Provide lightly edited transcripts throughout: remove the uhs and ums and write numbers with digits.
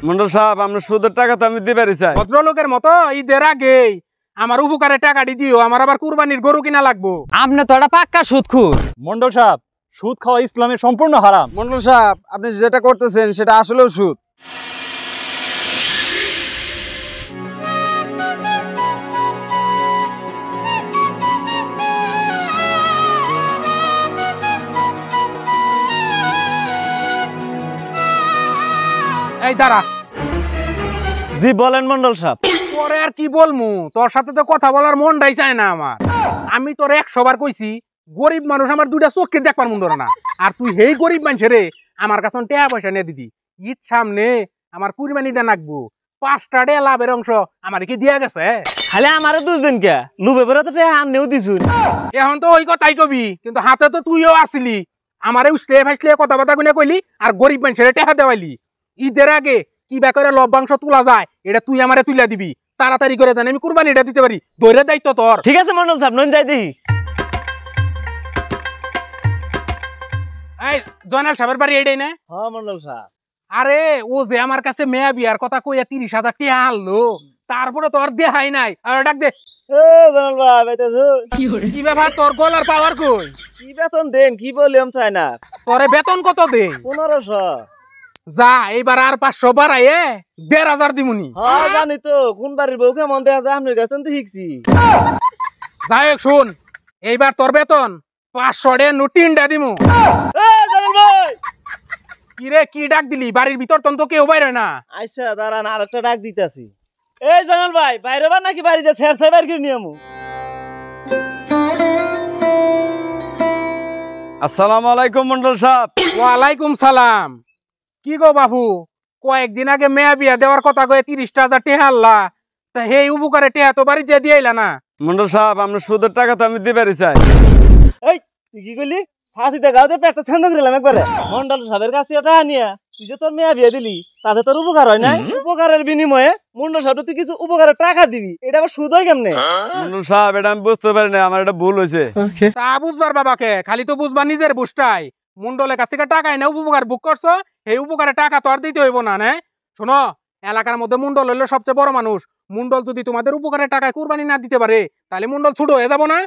মন্ডল সাহেব আপনার সুদের টাকা তো আমি দিবারই চাই। ভদ্রলোকের মতো ঈদের আগে আমার উপকারে টাকাটি দিও, আমার আবার কুরবানির গরু কিনা লাগবো। আপনি তো একটা পাক্কা সুদখোর। মন্ডল সাহেব, সুদ খাওয়া ইসলামে সম্পূর্ণ হারাম। মন্ডল সাহেব আপনি যেটা করতেছেন সেটা আসলেও সুদ। এই দাঁড়া। জি বলেন মন্ডল সাহেব। তোরে আর কি বলমু, তোর সাথে তো কথা বলার মনটাই চায় না আমার। আমি তোর 100 বার কইছি গরিব মানুষ আমার দুইটা চোখকে দেখবার মন ধরে না, আর তুই হেই গরিব মানুষের আমার কাছে টাকা পয়সা নিয়ে দিবি। ঈদ সামনে আমার কুরবানি দেন রাখবো, 5টা টাকা লাভের অংশ আমার কি দিয়া গেছে? খালি আমারও 2 দিন কে লুবে বেরোতে আননেও দিছুন। এখন তো ওই কথাই কবি, কিন্তু হাতে তো তুইও আসিলি। আমারে উসলে ফাইসলে কথাবার্তা গুনে কইলি আর গরিব মানুষের টাকা দেওয়াইলি। ঈদের আগে কিবা করে লভ্যাংশ তোলা যায় এটা তুই আমারে তুইলা দিবি, তাড়াতাড়ি করে জানি আমি কুরবানিটা দিতে পারি। ধৈর্যের দায়িত্ব তোর। ঠিক আছে মন্ডল সাহেব, নন যাই দেখি। এই জয়নাল সাহেবের বাড়ি এইটাই না? হ্যাঁ মন্ডল সাহেব। আরে ও যে আমার কাছে মেয়া বিয়ার কথা কইয়া 30,000 টাকা আনলো, তারপরে তোর দেহাই নাই। আর ডাক দে। এ জনাল ভাই বাইতেছো কি ব্যাপার, তোর গলার পাওয়ার কই? কি বেতন দেন কি বলিম চাই না। তোরে বেতন কত দে? 1500। যা এইবার আর 500 বাড়াইয়ে 1,500 দিমুনি। হ্যাঁ জানি তো, কোন বাড়ির বউ কেমন দেখা যায় আপনার কাছে তো শিখছি। যাই হোক শুন, এইবার তোর বেতন 500 টাকা নোট 3টা দিমু। এ জনাল ভাই। কি রে, কি ডাক দিলি? বাড়ির ভিতর তখন তো কেউ বাইরে না। আচ্ছা দাঁড়ান, আরেকটা ডাক দিতেছি। এই জনাল ভাই বাইরে বা নাকি বাড়িতে ছেড় ছাই বাইর করে নিয়ামু। আসসালামু আলাইকুম মন্ডল সাহেব। ওয়ালাইকুম সালাম। কি গো বাবু, কয়েকদিন আগে মেয়া বিয়া দেওয়ার কথা কয়ে 30,000 টাকা আনলা, তা হেই উপকারে টাকা তো বাড়ি যে দিয়াইলা না। মন্ডল সাহেব আপনার সুদের টাকা তো আমি দিবারই চাই। এই তুই কি কইলি? সাথীতে গাওতে পেটটা ছান্দা করিলাম একবারে। মন্ডল সাহেবের কাছে টাকা নিয়া তুই যে তোর মেয়া বিয়ে দিলি তাতে তোর উপকার হয় নাই? উপকারের বিনিময়ে মন্ডল সাহেব তুই কিছু উপকারের টাকা দিবি, এটা আবার সুদ হয় কেমনে? মন্ডল সাহেব এটা আমি বুঝতে পারি না, আমার এটা ভুল হয়েছে। তা বুঝবার বাবাকে, খালি তো বুঝবা নিজের বুঝটাই। মুন্ডলের কাছ থেকে টাকাই না উপকার বুক করছো, এই উপকারে টাকা তো আর দিতে হইব না। না শোনো, এলাকার মধ্যে মুন্ডল হইলো সবচেয়ে বড় মানুষ। মুন্ডল যদি তোমাদের উপকারের টাকায় কুরবানি না দিতে পারে তাহলে মুন্ডল ছোট হয়ে যাবো না?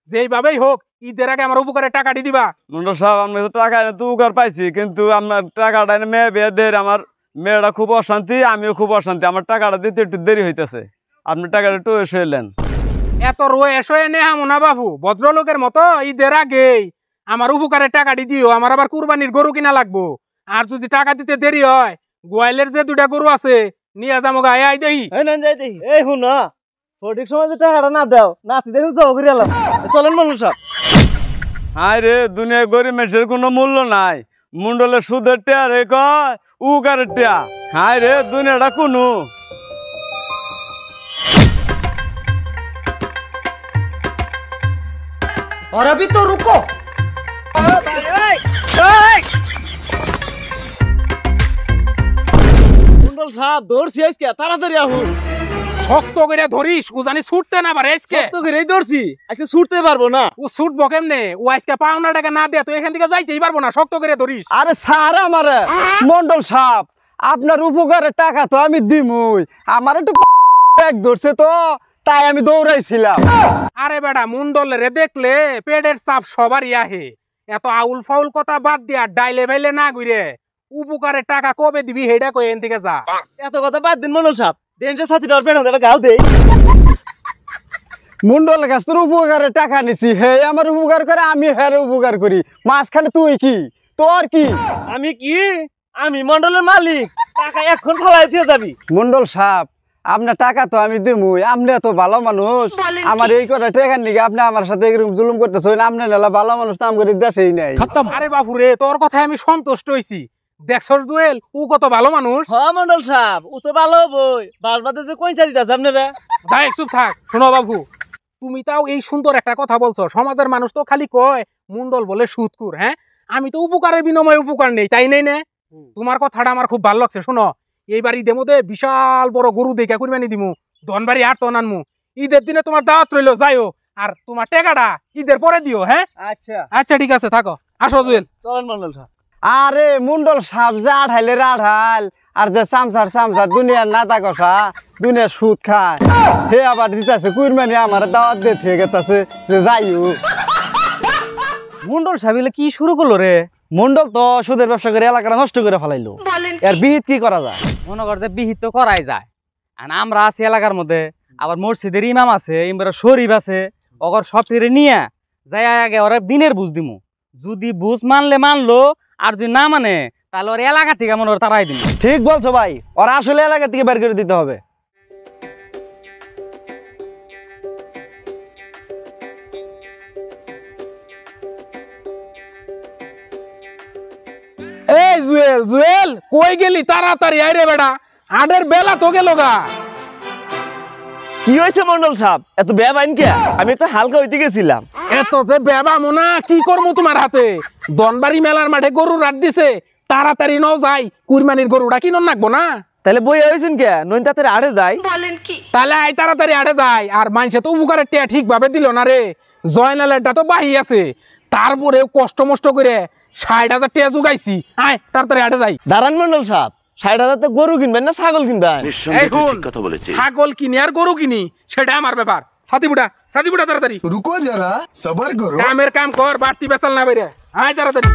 যেইভাবেই হোক ঈদের আগে আমার উপকারের টাকাটি দিবা। মন্ডল সাহেব আমি তো টাকা এনে তো উপকার পাইছি, কিন্তু আপনার টাকাটা এনে মেয়ে বিয়ে দেয়, আমার মেয়েটা খুব অশান্তি, আমিও খুব অশান্তি, আমার টাকাটা দিতে একটু দেরি হইতেছে। আপনি টাকাটা একটু এসে এলেন। এত রয়েস হয়ে নেহামো না বাবু, ভদ্রলোকের মতো ঈদের আগে আমার উপকারের টাকাটি দিও, আমার আবার কুরবানির গরু কিনা লাগবো। আর যদি টাকা দিতে দেরি হয়, গোয়ালের যে 2টা গরু আছে নিয়ে যাবো গায়ে আই দেই। এই হুন সঠিক সময় যে টাকাটা না দাও নাতি দেখুন জব করে এলাম। চলেন মন্ডল সাহেব। হায় রে, দুনিয়ায় গরিব মানুষের কোনো মূল্য নাই। মুন্ডলের সুদের টেয়া রে কয় উকারের টেয়া। হায় রে দুনিয়াটা কোনো। और अभी तो रुको। মন্ডল সাহেব দৌড়ছি আজকে, তাড়াতাড়ি আহুন। শক্ত করে ধরিস, ও জানি ছুটতে না পারে আজকে। কষ্ট করেই দৌড়ছি, আজকে ছুটতে পারবো না। ও ছুটবো কেমনে? ও আজকে পাওনা টাকা না দেয় তো এখান থেকে যাইতেই পারবো না। শক্ত করে ধরিস। আরে স্যার আমারে মন্ডল সাহেব, আপনার উপকারের টাকা তো আমি দিমুই, আমার একটু ব্যাগ ধরছে তো তাই আমি দৌড়াইছিলাম। আরে বেটা, মুন্ডলের দেখলে পেটের চাপ সবারই আহে। এত আউল ফাউল কথা বাদ দিয়া ডাইলে ভাইলে না ঘুরে উপকারের টাকা কবে দিবি হেডা কই এন থেকে যা। এত কথা বাদ দিন মন্ডল সাহেব, দেনটা সাথীটা পেটে গাও দেই। মুন্ডলের কাছ থেকে উপকারের টাকা নিছি, হে আমার উপকার করে, আমি হের উপকার করি। মাঝখানে তুই কি, তোর কি? আমি কি? আমি মন্ডলের মালিক, টাকা এখন ফালাই দিয়ে যাবি। মন্ডল সাহেব আপনার টাকা তো আমি দিমুই, আপনি এত ভালো মানুষ, আমার এই কটা টাকার নিকে আপনি আমার সাথে এরকম জুলুম করতেছেন। আপনি নালা ভালো মানুষ তো আমার দেশেই নাই। আরে বাবু রে, তোর কথায় আমি সন্তুষ্ট হইছি। দেখছস জুয়েল, ও কত ভালো মানুষ। হ্যাঁ মন্ডল সাহেব, ও তো ভালো বই, বারবাদে যে কইন চাই দিতেছে আপনারা। যাই চুপ থাক। শোনো বাবু, তুমি তাও এই সুন্দর একটা কথা বলছো। সমাজের মানুষ তো খালি কয় মুন্ডল বলে সুদকুর। হ্যাঁ, আমি তো উপকারের বিনিময়ে উপকার নেই, তাই নেই না? তোমার কথাটা আমার খুব ভালো লাগছে। শোনো, এইবার ঈদের মধ্যে বিশাল বড় গরু দেখে কুরবানি দিমু, ধনবাড়ি আর তো আনমু। ঈদের দিনে তোমার দাওয়াত রইলো, যাইও। আর তোমার টাকাটা ঈদের পরে দিও। হ্যাঁ আচ্ছা আচ্ছা, ঠিক আছে, থাকো। আসো জুয়েল। চলেন মন্ডল সাহেব। আরে মুন্ডল সাপ যে আঠাইলে আঠাইল আর যে চামচার দুনিয়ার নাতা কষা দুনিয়ার সুদ খায় হে আবার দিতেছে কুরবানি আমার দাওয়াত দিয়ে থেকে গেছে যে যাইও। মুন্ডল সাবিলে কি শুরু করলো রে? মন্ডল তো সুদের ব্যবসা করে এলাকাটা নষ্ট করে ফেলাইলো, এর বিহিত কি করা যায়? মনে করতে বিহিত তো করাই যায়। আর আমরা আছি এলাকার মধ্যে, আবার মসজিদের ইমাম আছে, ইমরা শরীফ আছে, ওগর সব ফিরে নিয়ে যাই আগে ওরা দিনের বুঝ দিমু। যদি বুঝ মানলে মানলো, আর যদি না মানে তাহলে ওর এলাকা থেকে মনে ওর তারাই দিন। ঠিক বলছো ভাই, ওরা আসলে এলাকা থেকে বের করে দিতে হবে। এই জুয়েল জুয়েল কই গেলি? তাড়াতাড়ি আয় রে বেটা, আডের বেলা তো গেল গা। কি হয়েছে মন্ডল সাহেব, এত বেবাইন কে? আমি একটা হালকা হইতে গেছিলাম। এত যে বেবা মোনা কি করবো তোমার হাতে? দনবাড়ি মেলার মাঠে গরু রাত দিছে, তাড়াতাড়ি নাও যাই, কুরবানির গরুটা কিনন নাকবো না? তাহলে বই হয়েছেন কে? নইন তাতে আড়ে যাই। তাহলে আই তাড়াতাড়ি আড়ে যাই। আর মানুষে তো উপকারের টিয়া ঠিক ভাবে দিল না রে। জয়নালেরটা তো বাহি আছে, তারপরেও কষ্ট মষ্ট করে ৬০,০০০ টিয়া জুগাইছি। আয় তাড়াতাড়ি আড়ে যাই। দাঁড়ান মন্ডল সাহেব, ৬০,০০০ গরু কিনবেন না ছাগল কিনবেন? এই শুন, ছাগল কিনি আর গরু কিনি সেটা আমার ব্যাপার। সাথী বুড়া তাড়াতাড়ি रुको जरा सबर करो। কামের কাম কর, বাড়তি বেসাল না বাইরে। আয় তাড়াতাড়ি।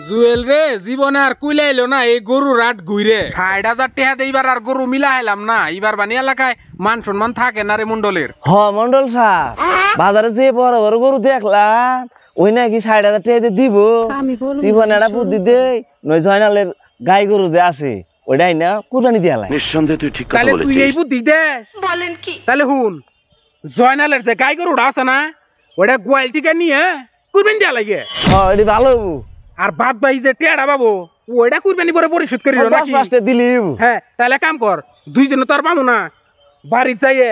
জুয়েল রে, জীবনে আর কুইলাইলো না এই গরু রাট ঘুরে। ৬০,০০০ টাকা এইবার আর গরু মিলা হেলাম না। এইবার বানি এলাকায় মান সম্মান থাকে না রে মন্ডলের। হ মন্ডল সাহেব, বাজারে যে বড় বড় গরু দেখলাম ওই নাকি ৬০,০০০ টাকা দিব। জীবনে একটা বুদ্ধি দেই, নয় জয়নালের গাই গরু যে আছে ওইটাই না কুরবানি দিয়া লাগে। নিঃসন্দেহে তুই ঠিক কথা তাহলে তুই বলেছিস। এই বুদ্ধি দেস? বলেন কি? তাহলে হুন, জয়নালের যে গাই গরুটা আছে না ওইটা গোয়াল থেকে নিয়ে কুরবানি দিয়া লাগে। হ্যাঁ এটি ভালো। আর বাদ বাই যে টেড়া বাবু ওইটা কুরবানি পরে পরিশোধ করি নাকি? দিলি। হ্যাঁ তাহলে কাম কর, দুইজনে তো আর পাবো না, বাড়ির যাইয়ে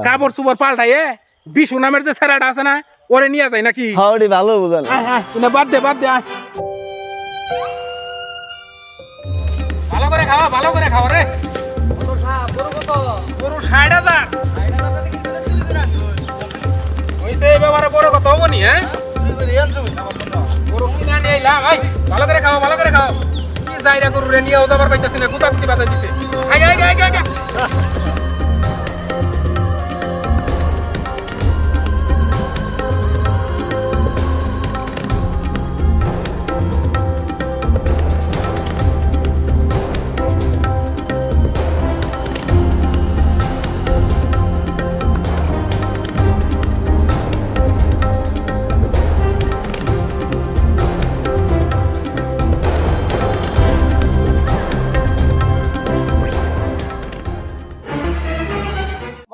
কাপড় চুপড় পাল্টাইয়ে বিশু নামের যে ছেলেটা আছে না ওরে নিয়ে যায় নাকি? হ্যাঁ এটি ভালো বুঝান। বাদ দে আয়। ভালো করে খাওয়া রে। গরু ৬০,০০০ হইছে, এই ব্যাপারে বড় কথা হবো নি। হ্যাঁ গরু কিনা নিয়ে এলাম, ভালো করে খাও কি যাইরা গরু রে নিয়ে যাবার পাইতাছি না, গুতাগুতি বাজাই দিছে। আগে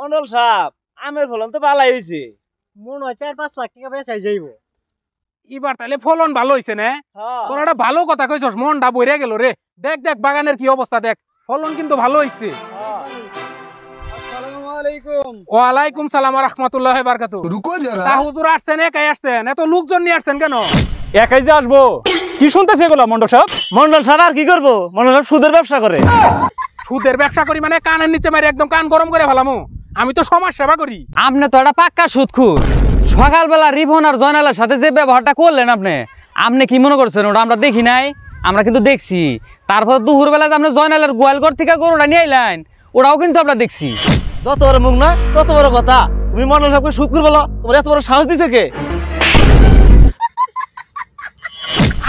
মন্ডল সাহেব, আমের ফলন তো ভালাই হয়েছে। মনে হয় ৪-৫ লাখ টাকা বেচাই যাইব। এবার তাহলে ফলন ভালো হইছে না? তোর একটা ভালো কথা কইছস, মনটা বইরা গেল রে। দেখ বাগানের কি অবস্থা দেখ, ফলন কিন্তু ভালো হইছে। ওয়ালাইকুম সালাম ওয়া রাহমাতুল্লাহি ওয়া বারাকাতুহু। रुको जरा তা হুজুর আসছেন, একাই আসছেন? এত লোকজন নিয়ে আসছেন কেন? একাই যে আসবো, কি শুনতেছে এগুলো মন্ডল সাহেব? মন্ডল সাহেব আর কি করবো? মন্ডল সাহেব সুদের ব্যবসা করে। সুদের ব্যবসা করি মানে কানের নিচে মারি একদম কান গরম করে ফেলামু। আমি তো সমাজ সেবা করি। আপনি তো একটা পাক্কা সুদখোর। সকালবেলা রিফন আর জয়নালের সাথে যে ব্যবহারটা করলেন আপনি কি মনে করছেন ওটা আমরা দেখি নাই? আমরা কিন্তু দেখছি। তারপর দুপুরবেলা যে আপনি জয়নালের গোয়ালঘর থেকে গরুটা নিয়ে আইলেন, ওটাও কিন্তু আমরা দেখছি। যত বড় মুখ না তত বড় কথা। তুমি মন্ডল সাহেবকে সুদ করে বলো, তোমার এত বড় সাহস দিছে কে?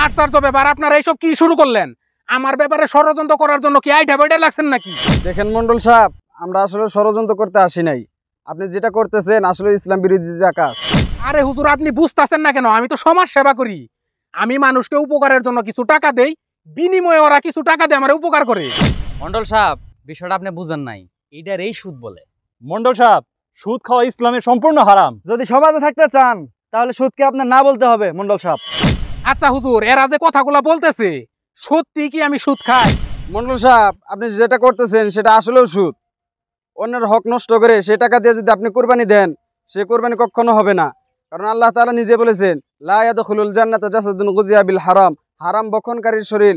আশ্চর্য ব্যাপার, আপনারা এইসব কি শুরু করলেন? আমার ব্যাপারে ষড়যন্ত্র করার জন্য কি আইটা বইটা লাগছেন নাকি? দেখেন মন্ডল সাহেব, আমরা আসলে ষড়যন্ত্র করতে আসি নাই। আপনি যেটা করতেছেন আসলে ইসলাম বিরোধী কাজ। আরে হুজুর, আপনি বুঝতেছেন না কেন? আমি তো সমাজ সেবা করি। আমি মানুষকে উপকারের জন্য কিছু টাকা দেই, বিনিময়ে ওরা কিছু টাকা দিয়ে আমার উপকার করে। মন্ডল সাহেব, বিষয়টা আপনি বুঝেন নাই, এইটার এই সুদ বলে। মন্ডল সাহেব, সুদ খাওয়া ইসলামের সম্পূর্ণ হারাম। যদি সমাজে থাকতে চান তাহলে সুদকে আপনার না বলতে হবে মন্ডল সাহেব। আচ্ছা হুজুর, এরা যে কথাগুলা বলতেছে সত্যি কি আমি সুদ খাই? মন্ডল সাহেব, আপনি যেটা করতেছেন সেটা আসলেও সুদ। অন্যের হক নষ্ট করে সে টাকা দিয়ে যদি আপনি কুরবানি দেন, সে কুরবানি কখনো হবে না। কারণ আল্লাহ তাআলা নিজে বলেছেন, লা ইয়াদখুলুল জান্নাতা জাসাদুন গুযিয়া বিল হারাম। হারাম বক্ষণকারীর শরীর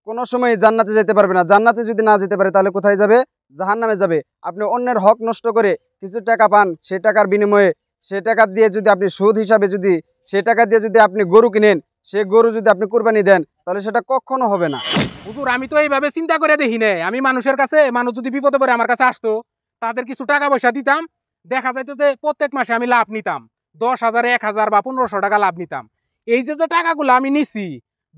কোনো সময় জান্নাতে যেতে পারবে না। জান্নাতে যদি না যেতে পারে তাহলে কোথায় যাবে? জাহান্নামে যাবে। আপনি অন্যের হক নষ্ট করে কিছু টাকা পান, সেই টাকার বিনিময়ে সে টাকা দিয়ে যদি আপনি সুদ হিসাবে যদি সে টাকা দিয়ে যদি আপনি গরু কিনেন, সে গরু যদি আপনি কুরবানি দেন তাহলে সেটা কখনো হবে না। হুজুর, আমি তো এইভাবে চিন্তা করে দেখি না। আমি মানুষের কাছে, মানুষ যদি বিপদে পড়ে আমার কাছে আসতো, তাদের কিছু টাকা পয়সা দিতাম। দেখা যাইতো যে প্রত্যেক মাসে আমি লাভ নিতাম, 10,000, 1,000 বা 1500 টাকা লাভ নিতাম। এই যে টাকাগুলো আমি নিছি,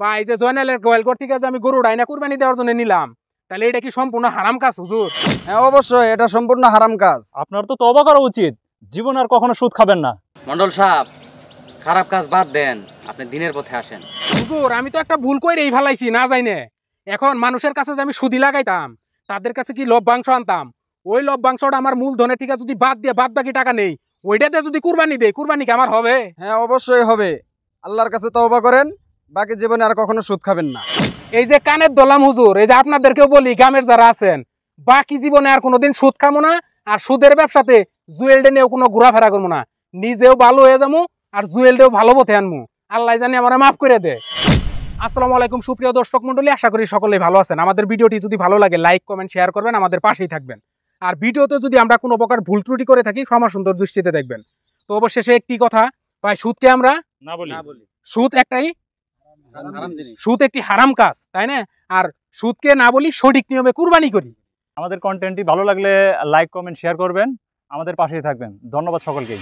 বা এই যে জয়নালের গোয়ালঘর থেকে যে আমি গরু ডাইনা কুরবানি দেওয়ার জন্য নিলাম, তাহলে এটা কি সম্পূর্ণ হারাম কাজ হুজুর? হ্যাঁ, অবশ্যই এটা সম্পূর্ণ হারাম কাজ। আপনার তো তওবা করা উচিত, জীবন আর কখনো সুদ খাবেন না। মন্ডল সাহেব, খারাপ কাজ বাদ দেন, আপনি দিনের পথে আসেন। হুজুর, আমি তো একটা ভুল কইরেই ফেলাইছি না জাইনে। এখন মানুষের কাছে যে আমি সুদি লাগাইতাম, তাদের কাছে কি লভ্যাংশ আনতাম, ওই লভ্যাংশটা আমার মূলধনের থেকে যদি বাদ দিয়ে বাদ বাকি টাকা নেই, ওইটাতে যদি কুরবানি দেই, কুরবানি কি আমার হবে? হ্যাঁ, অবশ্যই হবে। আল্লাহর কাছে তওবা করেন, বাকি জীবনে আর কখনো সুদ খাবেন না। এই যে কানের দলাম হুজুর, এই যে আপনাদেরকেও বলি, গ্রামের যারা আছেন, বাকি জীবনে আর কোনোদিন সুদ খামো না, আর সুদের ব্যবসাতে জুয়েলডে নিয়েও কোনো ঘোরাফেরা করবো না। নিজেও ভালো হয়ে যাবো আর জুয়েলডেও ভালো পথে আনবো। আল্লাহ জানি আমার মাফ করে দে। আসসালামু আলাইকুম সুপ্রিয় দর্শক মন্ডলী, আশা করি সকলেই ভালো আছেন। আমাদের ভিডিওটি যদি ভালো লাগে লাইক কমেন্ট শেয়ার করবেন, আমাদের পাশেই থাকবেন। আর ভিডিওতে যদি আমরা কোনো প্রকার ভুল ত্রুটি করে থাকি ক্ষমা সুন্দর দৃষ্টিতে দেখবেন। তো অবশেষে একটি কথা, ভাই সুদকে আমরা না বলি। সুদ একটাই হারাম জিনিস। সুদ একটি হারাম কাজ, তাই না? আর সুদকে না বলি, সঠিক নিয়মে কুরবানি করি। আমাদের কন্টেন্টটি ভালো লাগলে লাইক কমেন্ট শেয়ার করবেন, আমাদের পাশেই থাকবেন। ধন্যবাদ সকলকেই।